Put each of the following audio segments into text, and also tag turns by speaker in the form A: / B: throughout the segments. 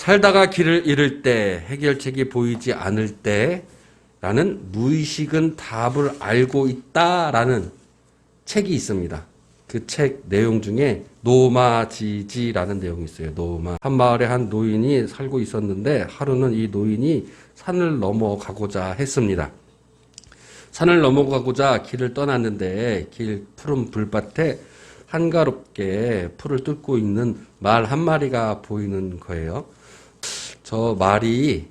A: 살다가 길을 잃을 때, 해결책이 보이지 않을 때라는 무의식은 답을 알고 있다라는 책이 있습니다. 그 책 내용 중에 노마지지라는 내용이 있어요. 노마. 한 마을에 한 노인이 살고 있었는데 하루는 이 노인이 산을 넘어가고자 했습니다. 산을 넘어가고자 길을 떠났는데 길 푸른 불밭에 한가롭게 풀을 뚫고 있는 말 한 마리가 보이는 거예요. 저 말이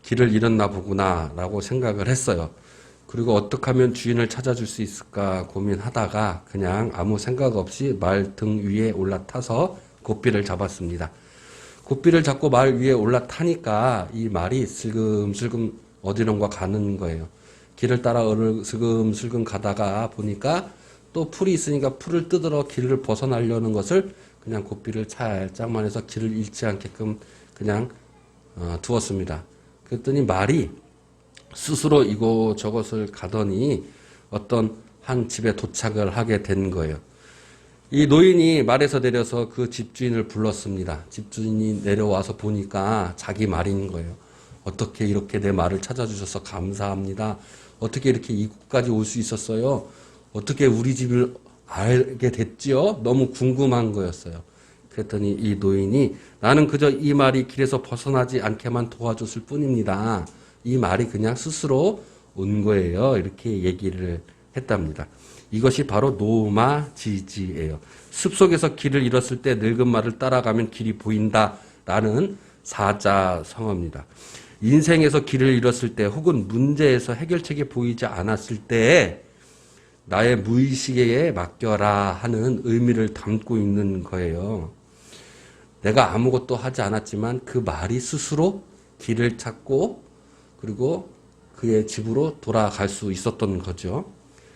A: 길을 잃었나 보구나 라고 생각을 했어요. 그리고 어떻게 하면 주인을 찾아줄 수 있을까 고민하다가 그냥 아무 생각 없이 말 등 위에 올라타서 고삐를 잡았습니다. 고삐를 잡고 말 위에 올라타니까 이 말이 슬금슬금 어디론가 가는 거예요. 길을 따라 슬금슬금 가다가 보니까 또 풀이 있으니까 풀을 뜯으러 길을 벗어나려는 것을 그냥 고삐를 살짝만 해서 길을 잃지 않게끔 그냥 두었습니다. 그랬더니 말이 스스로 이곳저곳을 가더니 어떤 한 집에 도착을 하게 된 거예요. 이 노인이 말에서 내려서 그 집주인을 불렀습니다. 집주인이 내려와서 보니까 자기 말인 거예요. 어떻게 이렇게 내 말을 찾아주셔서 감사합니다. 어떻게 이렇게 이곳까지 올 수 있었어요? 어떻게 우리 집을 알게 됐지요? 너무 궁금한 거였어요. 그랬더니 이 노인이 나는 그저 이 말이 길에서 벗어나지 않게만 도와줬을 뿐입니다. 이 말이 그냥 스스로 온 거예요. 이렇게 얘기를 했답니다. 이것이 바로 노마지지예요. 숲속에서 길을 잃었을 때 늙은 말을 따라가면 길이 보인다라는 사자성어입니다. 인생에서 길을 잃었을 때 혹은 문제에서 해결책이 보이지 않았을 때 나의 무의식에 맡겨라 하는 의미를 담고 있는 거예요. 내가 아무것도 하지 않았지만 그 말이 스스로 길을 찾고 그리고 그의 집으로 돌아갈 수 있었던 거죠.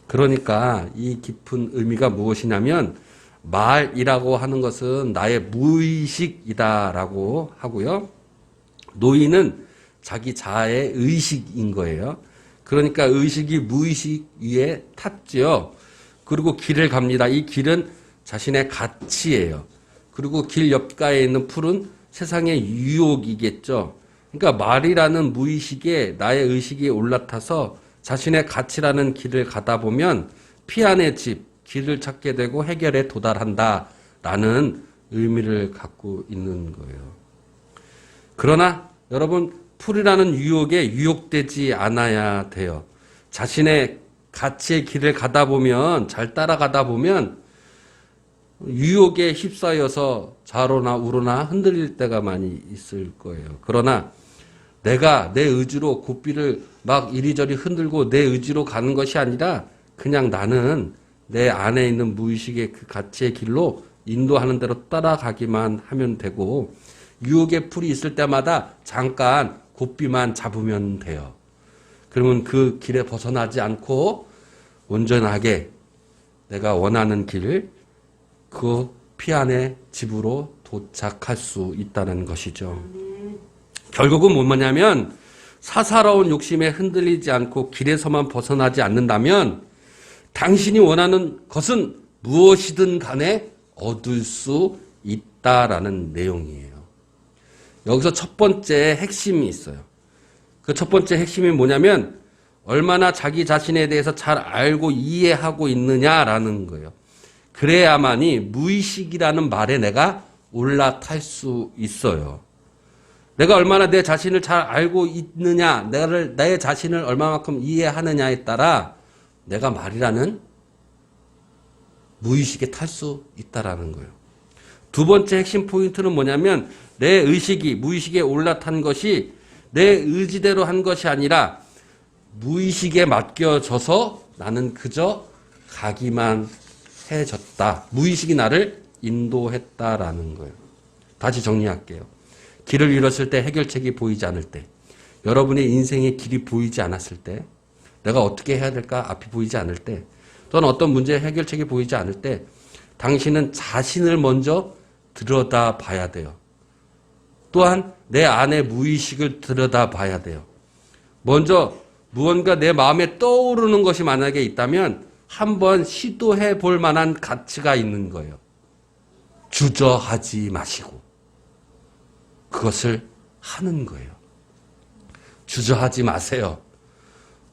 A: 그러니까 이 깊은 의미가 무엇이냐면 말이라고 하는 것은 나의 무의식이다라고 하고요. 노인은 자기 자아의 의식인 거예요. 그러니까 의식이 무의식 위에 탔죠. 그리고 길을 갑니다. 이 길은 자신의 가치예요. 그리고 길 옆가에 있는 풀은 세상의 유혹이겠죠. 그러니까 말이라는 무의식에 나의 의식이 올라타서 자신의 가치라는 길을 가다 보면 피안의 집, 길을 찾게 되고 해결에 도달한다라는 의미를 갖고 있는 거예요. 그러나 여러분 풀이라는 유혹에 유혹되지 않아야 돼요. 자신의 가치의 길을 가다 보면 잘 따라가다 보면 유혹에 휩싸여서 좌로나 우로나 흔들릴 때가 많이 있을 거예요. 그러나 내가 내 의지로 고삐를 막 이리저리 흔들고 내 의지로 가는 것이 아니라 그냥 나는 내 안에 있는 무의식의 그 가치의 길로 인도하는 대로 따라가기만 하면 되고 유혹의 풀이 있을 때마다 잠깐 고삐만 잡으면 돼요. 그러면 그 길에 벗어나지 않고 온전하게 내가 원하는 길, 그 피안의 집으로 도착할 수 있다는 것이죠. 결국은 뭐냐면 사사로운 욕심에 흔들리지 않고 길에서만 벗어나지 않는다면 당신이 원하는 것은 무엇이든 간에 얻을 수 있다라는 내용이에요. 여기서 첫 번째 핵심이 있어요. 그 첫 번째 핵심이 뭐냐면 얼마나 자기 자신에 대해서 잘 알고 이해하고 있느냐라는 거예요. 그래야만이 무의식이라는 말에 내가 올라탈 수 있어요. 내가 얼마나 내 자신을 잘 알고 있느냐, 내 자신을 얼마만큼 이해하느냐에 따라 내가 말이라는 무의식에 탈 수 있다라는 거예요. 두 번째 핵심 포인트는 뭐냐면 내 의식이 무의식에 올라탄 것이 내 의지대로 한 것이 아니라 무의식에 맡겨져서 나는 그저 가기만 해졌다. 무의식이 나를 인도했다라는 거예요. 다시 정리할게요. 길을 잃었을 때, 해결책이 보이지 않을 때, 여러분의 인생의 길이 보이지 않았을 때, 내가 어떻게 해야 될까 앞이 보이지 않을 때, 또는 어떤 문제의 해결책이 보이지 않을 때 당신은 자신을 먼저 들여다봐야 돼요. 또한 내 안의 무의식을 들여다봐야 돼요. 먼저 무언가 내 마음에 떠오르는 것이 만약에 있다면 한번 시도해 볼 만한 가치가 있는 거예요. 주저하지 마시고 그것을 하는 거예요. 주저하지 마세요.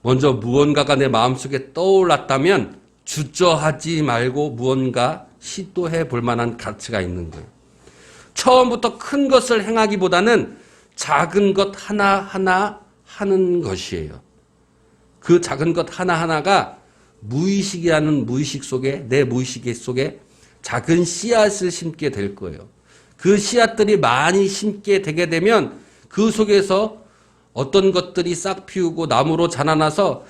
A: 먼저 무언가가 내 마음속에 떠올랐다면 주저하지 말고 무언가 시도해 볼 만한 가치가 있는 거예요. 처음부터 큰 것을 행하기보다는 작은 것 하나하나 하는 것이에요. 그 작은 것 하나하나가 무의식이라는 무의식 속에, 내 무의식 속에 작은 씨앗을 심게 될 거예요. 그 씨앗들이 많이 심게 되게 되면 그 속에서 어떤 것들이 싹 피우고 나무로 자라나서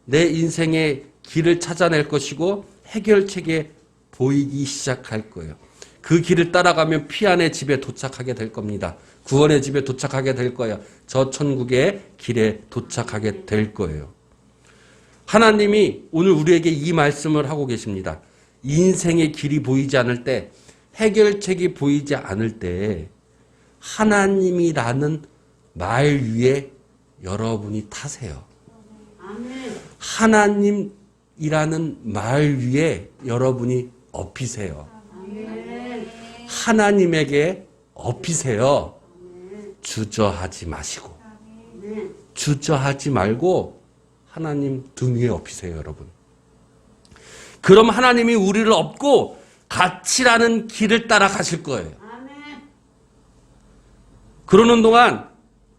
A: 내 인생의 길을 찾아낼 것이고 해결책에 보이기 시작할 거예요. 그 길을 따라가면 피안의 집에 도착하게 될 겁니다. 구원의 집에 도착하게 될 거예요. 저 천국의 길에 도착하게 될 거예요. 하나님이 오늘 우리에게 이 말씀을 하고 계십니다. 인생의 길이 보이지 않을 때, 해결책이 보이지 않을 때 하나님이라는 말 위에 여러분이 타세요. 하나님이라는 말 위에 여러분이 업히세요. 하나님에게 업히세요. 주저하지 마시고. 주저하지 말고 하나님 등 위에 업히세요, 여러분. 그럼 하나님이 우리를 업고 가치라는 길을 따라 가실 거예요. 그러는 동안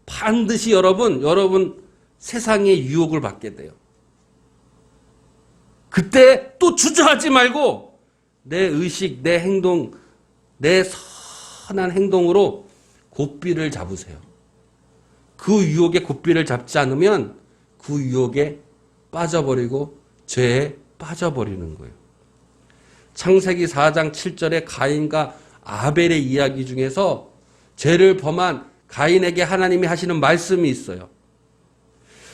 A: 반드시 여러분 세상의 유혹을 받게 돼요. 그때 또 주저하지 말고 내 의식, 내 행동, 내 선한 행동으로 고삐를 잡으세요. 그 유혹에 고삐를 잡지 않으면 그 유혹에 빠져버리고 죄에 빠져버리는 거예요. 창세기 4장 7절에 가인과 아벨의 이야기 중에서 죄를 범한 가인에게 하나님이 하시는 말씀이 있어요.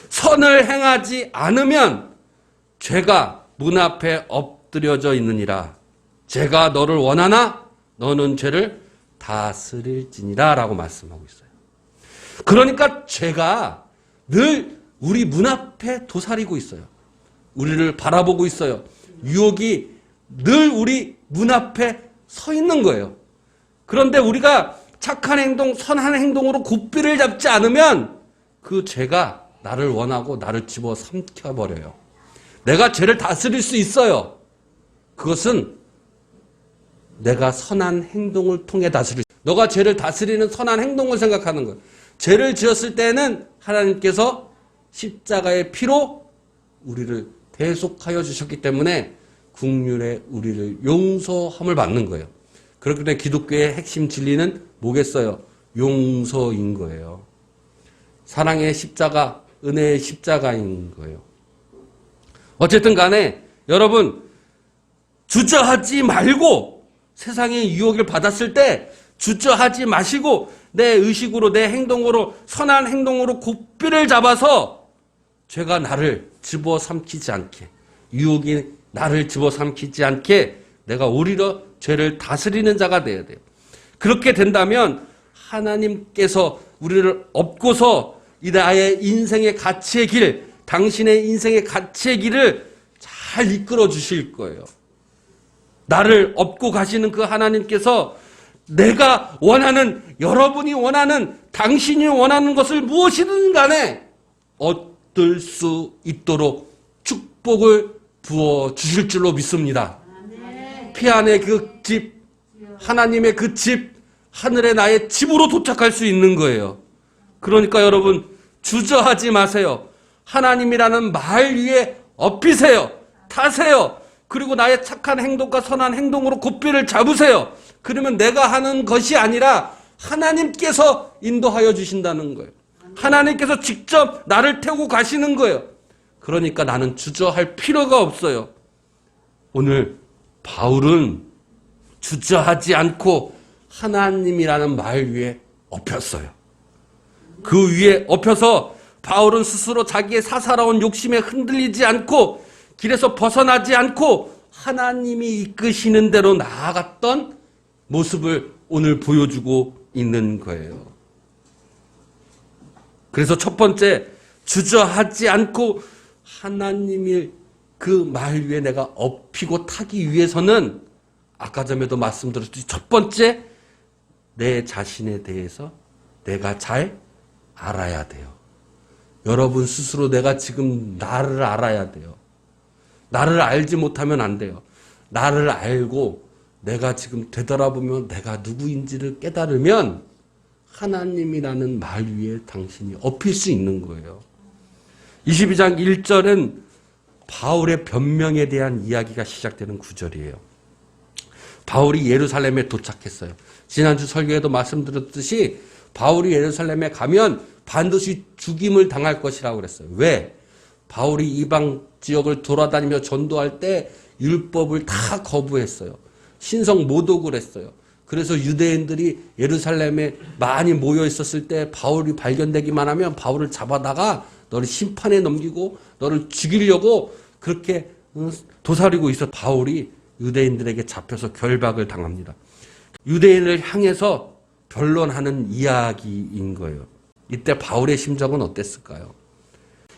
A: 선을 행하지 않으면 죄가 문 앞에 엎드려져 있느니라. 죄가 너를 원하나 너는 죄를 다스릴지니라 라고 말씀하고 있어요. 그러니까 죄가 늘 우리 문 앞에 도사리고 있어요. 우리를 바라보고 있어요. 유혹이 늘 우리 문 앞에 서 있는 거예요. 그런데 우리가 착한 행동, 선한 행동으로 고삐를 잡지 않으면 그 죄가 나를 원하고 나를 집어 삼켜버려요. 내가 죄를 다스릴 수 있어요. 그것은 내가 선한 행동을 통해 다스릴 수 있어요. 너가 죄를 다스리는 선한 행동을 생각하는 거예요. 죄를 지었을 때는 하나님께서 십자가의 피로 우리를 대속하여 주셨기 때문에 국률에 우리를 용서함을 받는 거예요. 그렇기 때문에 기독교의 핵심 진리는 뭐겠어요? 용서인 거예요. 사랑의 십자가, 은혜의 십자가인 거예요. 어쨌든 간에 여러분 주저하지 말고 세상의 유혹을 받았을 때 주저하지 마시고 내 의식으로 내 행동으로 선한 행동으로 고삐를 잡아서 죄가 나를 집어삼키지 않게 유혹이 나를 집어삼키지 않게 내가 오히려 죄를 다스리는 자가 되어야 돼요. 그렇게 된다면 하나님께서 우리를 업고서 이 나의 인생의 가치의 길, 당신의 인생의 가치의 길을 잘 이끌어 주실 거예요. 나를 업고 가시는 그 하나님께서 내가 원하는, 여러분이 원하는, 당신이 원하는 것을 무엇이든 간에 얻을 수 있도록 축복을 부어 주실 줄로 믿습니다. 피안의 그 집, 하나님의 그 집, 하늘의 나의 집으로 도착할 수 있는 거예요. 그러니까 여러분 주저하지 마세요. 하나님이라는 말 위에 업히세요. 타세요. 그리고 나의 착한 행동과 선한 행동으로 고삐를 잡으세요. 그러면 내가 하는 것이 아니라 하나님께서 인도하여 주신다는 거예요. 하나님께서 직접 나를 태우고 가시는 거예요. 그러니까 나는 주저할 필요가 없어요. 오늘 바울은 주저하지 않고 하나님이라는 말 위에 엎였어요. 그 위에 엎여서 바울은 스스로 자기의 사사로운 욕심에 흔들리지 않고 길에서 벗어나지 않고 하나님이 이끄시는 대로 나아갔던 모습을 오늘 보여주고 있는 거예요. 그래서 첫 번째, 주저하지 않고 하나님이 그 말 위에 내가 업히고 타기 위해서는 아까 전에도 말씀드렸듯이 첫 번째, 내 자신에 대해서 내가 잘 알아야 돼요. 여러분 스스로 내가 지금 나를 알아야 돼요. 나를 알지 못하면 안 돼요. 나를 알고 내가 지금 되돌아보면 내가 누구인지를 깨달으면 하나님이라는 말 위에 당신이 엎일 수 있는 거예요. 22장 1절은 바울의 변명에 대한 이야기가 시작되는 구절이에요. 바울이 예루살렘에 도착했어요. 지난주 설교에도 말씀드렸듯이 바울이 예루살렘에 가면 반드시 죽임을 당할 것이라고 그랬어요. 왜? 바울이 이방 지역을 돌아다니며 전도할 때 율법을 다 거부했어요. 신성 모독을 했어요. 그래서 유대인들이 예루살렘에 많이 모여 있었을 때 바울이 발견되기만 하면 바울을 잡아다가 너를 심판에 넘기고 너를 죽이려고 그렇게 도사리고 있어. 바울이 유대인들에게 잡혀서 결박을 당합니다. 유대인을 향해서 변론하는 이야기인 거예요. 이때 바울의 심정은 어땠을까요?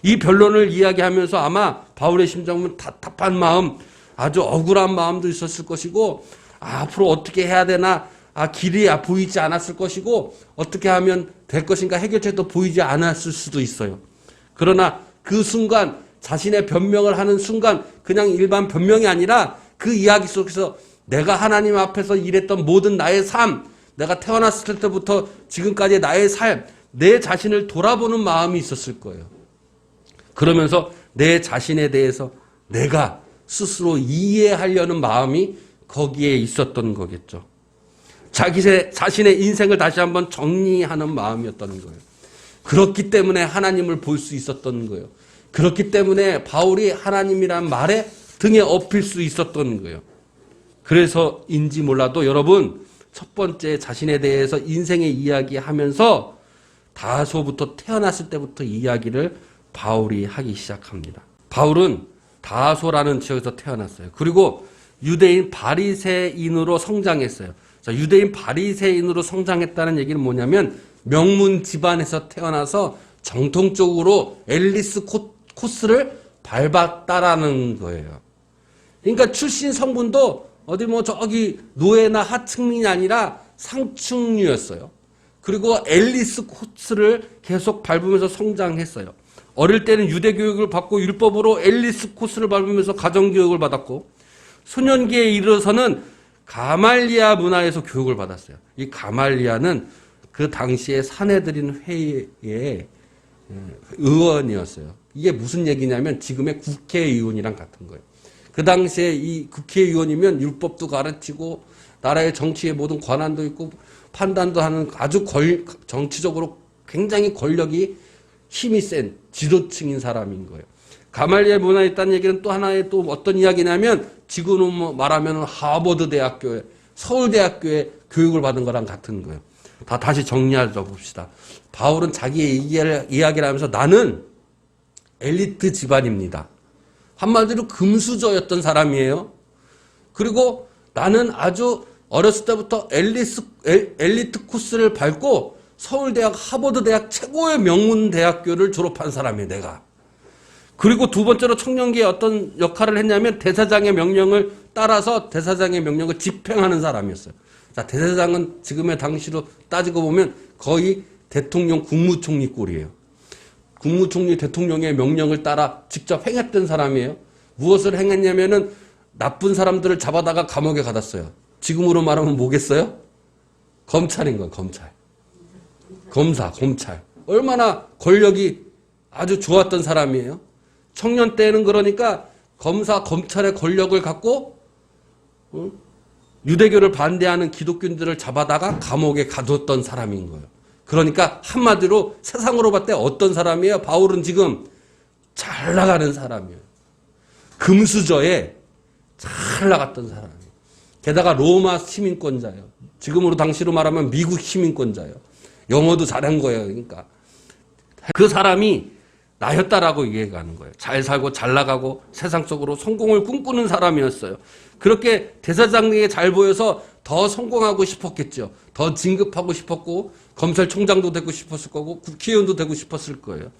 A: 이 변론을 이야기하면서 아마 바울의 심정은 답답한 마음, 아주 억울한 마음도 있었을 것이고, 앞으로 어떻게 해야 되나, 길이 보이지 않았을 것이고, 어떻게 하면 될 것인가 해결책도 보이지 않았을 수도 있어요. 그러나 그 순간, 자신의 변명을 하는 순간, 그냥 일반 변명이 아니라 그 이야기 속에서 내가 하나님 앞에서 일했던 모든 나의 삶, 내가 태어났을 때부터 지금까지 나의 삶, 내 자신을 돌아보는 마음이 있었을 거예요. 그러면서 내 자신에 대해서 내가 스스로 이해하려는 마음이 거기에 있었던 거겠죠. 자신의 인생을 다시 한번 정리하는 마음이었던 거예요. 그렇기 때문에 하나님을 볼 수 있었던 거예요. 그렇기 때문에 바울이 하나님이란 말에 등에 엎일 수 있었던 거예요. 그래서인지 몰라도 여러분, 첫 번째 자신에 대해서 인생의 이야기하면서 다소부터 태어났을 때부터 이야기를 바울이 하기 시작합니다. 바울은 다소라는 지역에서 태어났어요. 그리고 유대인 바리새인으로 성장했어요. 자, 유대인 바리새인으로 성장했다는 얘기는 뭐냐면 명문 집안에서 태어나서 정통적으로 엘리트 코스를 밟았다라는 거예요. 그러니까 출신 성분도 어디 저기 노예나 하층민이 아니라 상층류였어요. 그리고 엘리트 코스를 계속 밟으면서 성장했어요. 어릴 때는 유대 교육을 받고 율법으로 엘리트 코스를 밟으면서 가정 교육을 받았고, 소년기에 이르러서는 가말리아 문화에서 교육을 받았어요. 이 가말리아는 그 당시에 사내들인 회의의 의원이었어요. 이게 무슨 얘기냐면 지금의 국회의원이랑 같은 거예요. 그 당시에 이 국회의원이면 율법도 가르치고 나라의 정치의 모든 권한도 있고 판단도 하는 아주 정치적으로 굉장히 권력이 힘이 센 지도층인 사람인 거예요. 가말리아 문화에 있다는 얘기는 또 하나의 또 어떤 이야기냐면 지금은 말하면 하버드 대학교에 서울대학교에 교육을 받은 거랑 같은 거예요. 다시 정리하자 봅시다. 바울은 자기의 이야기를 하면서 나는 엘리트 집안입니다. 한마디로 금수저였던 사람이에요. 그리고 나는 아주 어렸을 때부터 엘리트 코스를 밟고 서울대학, 하버드대학 최고의 명문 대학교를 졸업한 사람이에요, 내가. 그리고 두 번째로 청년기에 어떤 역할을 했냐면 대사장의 명령을 따라서 대사장의 명령을 집행하는 사람이었어요. 자, 대사장은 지금의 당시로 따지고 보면 거의 대통령 국무총리 꼴이에요. 국무총리 대통령의 명령을 따라 직접 행했던 사람이에요. 무엇을 행했냐면은 나쁜 사람들을 잡아다가 감옥에 가뒀어요. 지금으로 말하면 뭐겠어요? 검찰인 거예요, 검찰. 검찰. 얼마나 권력이 아주 좋았던 사람이에요. 청년 때는 그러니까 검찰의 권력을 갖고 유대교를 반대하는 기독교인들을 잡아다가 감옥에 가뒀던 사람인 거예요. 그러니까 한마디로 세상으로 봤을 때 어떤 사람이에요? 바울은 지금 잘 나가는 사람이에요. 금수저에 잘 나갔던 사람이에요. 게다가 로마 시민권자예요. 지금으로 당시로 말하면 미국 시민권자예요. 영어도 잘한 거예요. 그러니까 그 사람이 나였다라고 얘기하는 거예요. 잘 살고 잘 나가고 세상적으로 성공을 꿈꾸는 사람이었어요. 그렇게 대사장에게 잘 보여서 더 성공하고 싶었겠죠. 더 진급하고 싶었고 검찰총장도 되고 싶었을 거고 국회의원도 되고 싶었을 거예요.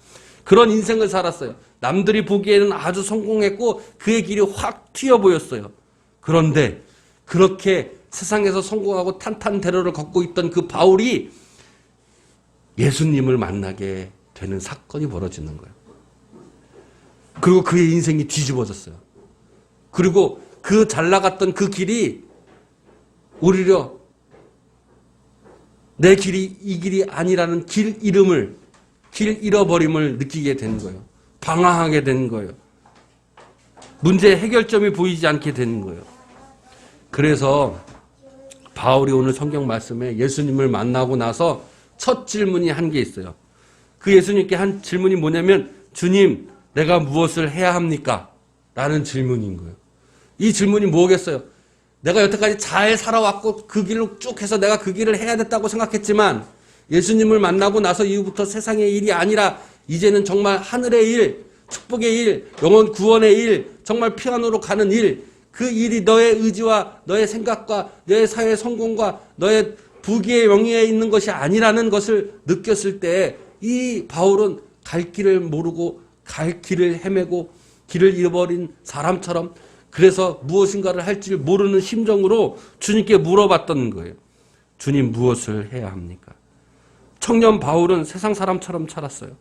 A: 그런 인생을 살았어요. 남들이 보기에는 아주 성공했고 그의 길이 확 튀어 보였어요. 그런데 그렇게 세상에서 성공하고 탄탄대로를 걷고 있던 그 바울이 예수님을 만나게 되는 사건이 벌어지는 거예요. 그리고 그의 인생이 뒤집어졌어요. 그리고 그 잘 나갔던 그 길이 오히려 내 길이 이 길이 아니라는 길 잃어버림을 느끼게 된 거예요. 방황하게 된 거예요. 문제 해결점이 보이지 않게 되는 거예요. 그래서 바울이 오늘 성경 말씀에 예수님을 만나고 나서 첫 질문이 한 게 있어요. 그 예수님께 한 질문이 뭐냐면, 주님, 내가 무엇을 해야 합니까? 라는 질문인 거예요. 이 질문이 뭐겠어요? 내가 여태까지 잘 살아왔고 그 길로 쭉 해서 내가 그 길을 해야 됐다고 생각했지만 예수님을 만나고 나서 이후부터 세상의 일이 아니라 이제는 정말 하늘의 일, 축복의 일, 영혼 구원의 일, 정말 피안으로 가는 일, 그 일이 너의 의지와 너의 생각과 너의 사회의 성공과 너의 부귀의 명예에 있는 것이 아니라는 것을 느꼈을 때 이 바울은 갈 길을 모르고 갈 길을 헤매고 길을 잃어버린 사람처럼, 그래서 무엇인가를 할 줄 모르는 심정으로 주님께 물어봤던 거예요. 주님, 무엇을 해야 합니까? 청년 바울은 세상 사람처럼 살았어요.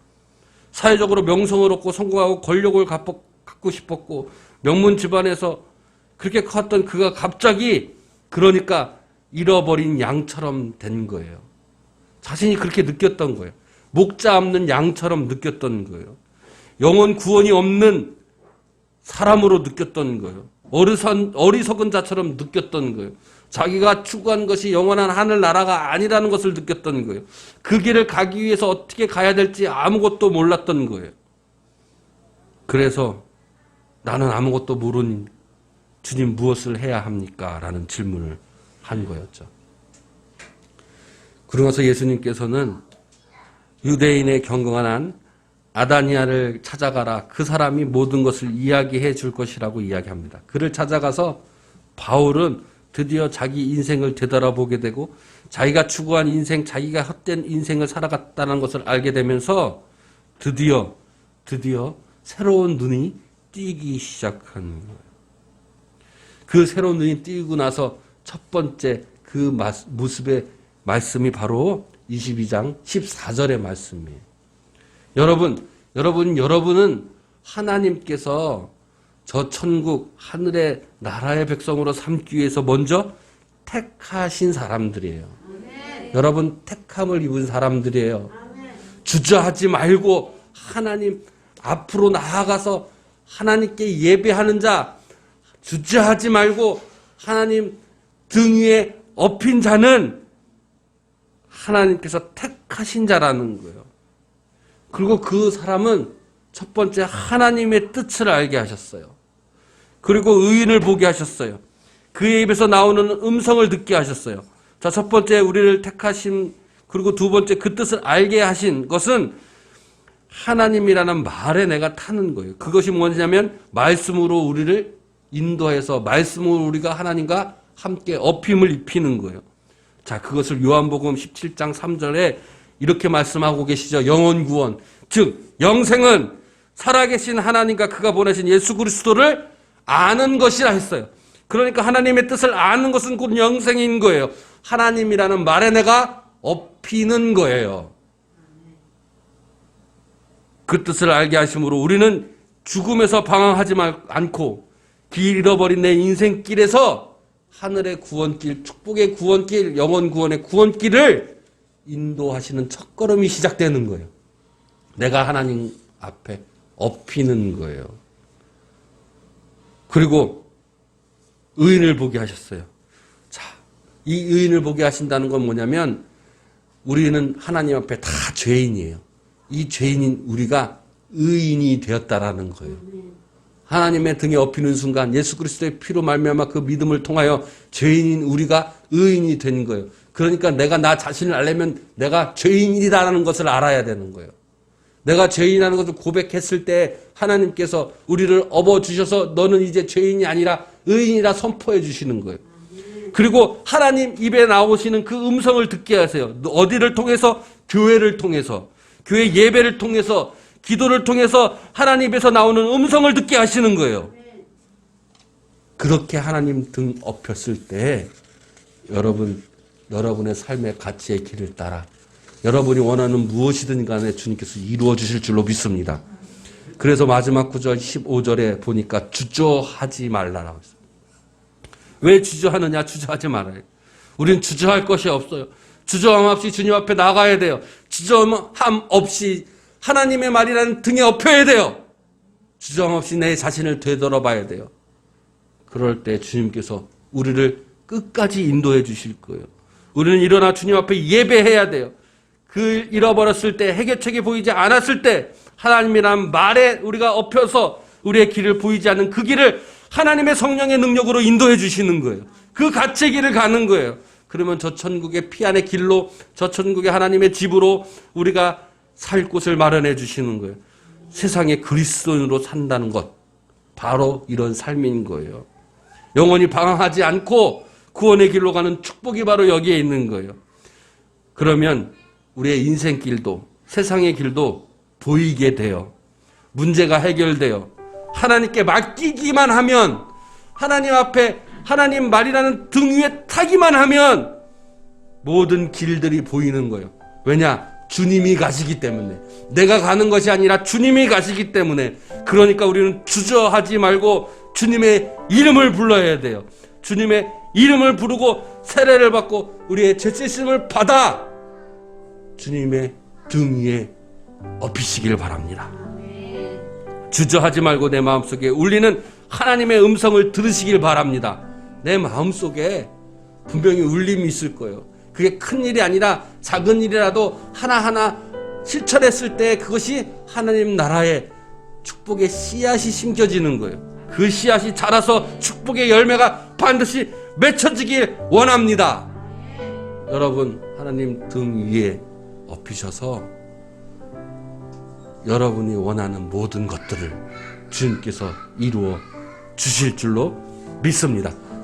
A: 사회적으로 명성을 얻고 성공하고 권력을 갖고 싶었고 명문 집안에서 그렇게 컸던 그가 갑자기 그러니까 잃어버린 양처럼 된 거예요. 자신이 그렇게 느꼈던 거예요. 목자 없는 양처럼 느꼈던 거예요. 영혼 구원이 없는 사람으로 느꼈던 거예요. 어리석은 자처럼 느꼈던 거예요. 자기가 추구한 것이 영원한 하늘나라가 아니라는 것을 느꼈던 거예요. 그 길을 가기 위해서 어떻게 가야 될지 아무것도 몰랐던 거예요. 그래서 나는 아무것도 모르는 주님, 무엇을 해야 합니까? 라는 질문을 한 거였죠. 그러고 나서 예수님께서는 유대인의 경건한 아다니아를 찾아가라. 그 사람이 모든 것을 이야기해 줄 것이라고 이야기합니다. 그를 찾아가서 바울은 드디어 자기 인생을 되돌아보게 되고 자기가 추구한 인생, 자기가 헛된 인생을 살아갔다는 것을 알게 되면서 드디어 새로운 눈이 띄기 시작하는 거예요. 그 새로운 눈이 띄고 나서 첫 번째 그 모습의 말씀이 바로 22장 14절의 말씀이에요. 여러분은 하나님께서 저 천국 하늘의 나라의 백성으로 삼기 위해서 먼저 택하신 사람들이에요. 아멘. 여러분 택함을 입은 사람들이에요. 아멘. 주저하지 말고 하나님 앞으로 나아가서 하나님께 예배하는 자, 주저하지 말고 하나님 등 위에 업힌 자는 하나님께서 택하신 자라는 거예요. 그리고 그 사람은 첫 번째 하나님의 뜻을 알게 하셨어요. 그리고 의인을 보게 하셨어요. 그의 입에서 나오는 음성을 듣게 하셨어요. 자, 첫 번째 우리를 택하신, 그리고 두 번째 그 뜻을 알게 하신 것은 하나님이라는 말에 내가 타는 거예요. 그것이 뭐냐면 말씀으로 우리를 인도해서 말씀으로 우리가 하나님과 함께 업힘을 입히는 거예요. 자, 그것을 요한복음 17장 3절에 이렇게 말씀하고 계시죠. 영혼 구원, 즉 영생은 살아계신 하나님과 그가 보내신 예수 그리스도를 아는 것이라 했어요. 그러니까 하나님의 뜻을 아는 것은 곧 영생인 거예요. 하나님이라는 말에 내가 업히는 거예요. 그 뜻을 알게 하심으로 우리는 죽음에서 방황하지 않고 길 잃어버린 내 인생길에서 하늘의 구원길, 축복의 구원길, 영혼 구원의 구원길을 인도하시는 첫걸음이 시작되는 거예요. 내가 하나님 앞에 업히는 거예요. 그리고 의인을 보게 하셨어요. 자, 이 의인을 보게 하신다는 건 뭐냐면 우리는 하나님 앞에 다 죄인이에요. 이 죄인인 우리가 의인이 되었다라는 거예요. 하나님의 등에 업히는 순간 예수 그리스도의 피로 말미암아 그 믿음을 통하여 죄인인 우리가 의인이 된 거예요. 그러니까 내가 나 자신을 알려면 내가 죄인이라는 것을 알아야 되는 거예요. 내가 죄인이라는 것을 고백했을 때 하나님께서 우리를 업어주셔서 너는 이제 죄인이 아니라 의인이라 선포해 주시는 거예요. 그리고 하나님 입에 나오시는 그 음성을 듣게 하세요. 어디를 통해서? 교회를 통해서, 교회 예배를 통해서, 기도를 통해서 하나님 입에서 나오는 음성을 듣게 하시는 거예요. 그렇게 하나님 등 엎였을 때 여러분의 삶의 가치의 길을 따라 여러분이 원하는 무엇이든 간에 주님께서 이루어 주실 줄로 믿습니다. 그래서 마지막 구절 15절에 보니까 주저하지 말라라고 했어요. 왜 주저하느냐? 주저하지 말아요. 우리는 주저할 것이 없어요. 주저함 없이 주님 앞에 나가야 돼요. 주저함 없이 하나님의 말이라는 등에 엎혀야 돼요. 주저함 없이 내 자신을 되돌아봐야 돼요. 그럴 때 주님께서 우리를 끝까지 인도해 주실 거예요. 우리는 일어나 주님 앞에 예배해야 돼요. 그 잃어버렸을 때, 해결책이 보이지 않았을 때 하나님이란 말에 우리가 엎혀서 우리의 길을 보이지 않는 그 길을 하나님의 성령의 능력으로 인도해 주시는 거예요. 그 갓의 길을 가는 거예요. 그러면 저 천국의 피안의 길로, 저 천국의 하나님의 집으로 우리가 살 곳을 마련해 주시는 거예요. 세상에 그리스도인으로 산다는 것, 바로 이런 삶인 거예요. 영원히 방황하지 않고 구원의 길로 가는 축복이 바로 여기에 있는 거예요. 그러면 우리의 인생길도, 세상의 길도 보이게 돼요. 문제가 해결돼요. 하나님께 맡기기만 하면, 하나님 앞에 하나님 말이라는 등 위에 타기만 하면 모든 길들이 보이는 거예요. 왜냐? 주님이 가시기 때문에. 내가 가는 것이 아니라 주님이 가시기 때문에. 그러니까 우리는 주저하지 말고 주님의 이름을 불러야 돼요. 주님의 이름을 부르고 세례를 받고 우리의 죄 씻음을 받아 주님의 등 위에 엎이시길 바랍니다. 주저하지 말고 내 마음속에 울리는 하나님의 음성을 들으시길 바랍니다. 내 마음속에 분명히 울림이 있을 거예요. 그게 큰 일이 아니라 작은 일이라도 하나하나 실천했을 때 그것이 하나님 나라의 축복의 씨앗이 심겨지는 거예요. 그 씨앗이 자라서 축복의 열매가 반드시 맺혀지길 원합니다. 여러분, 하나님 등 위에 엎이셔서 여러분이 원하는 모든 것들을 주님께서 이루어 주실 줄로 믿습니다.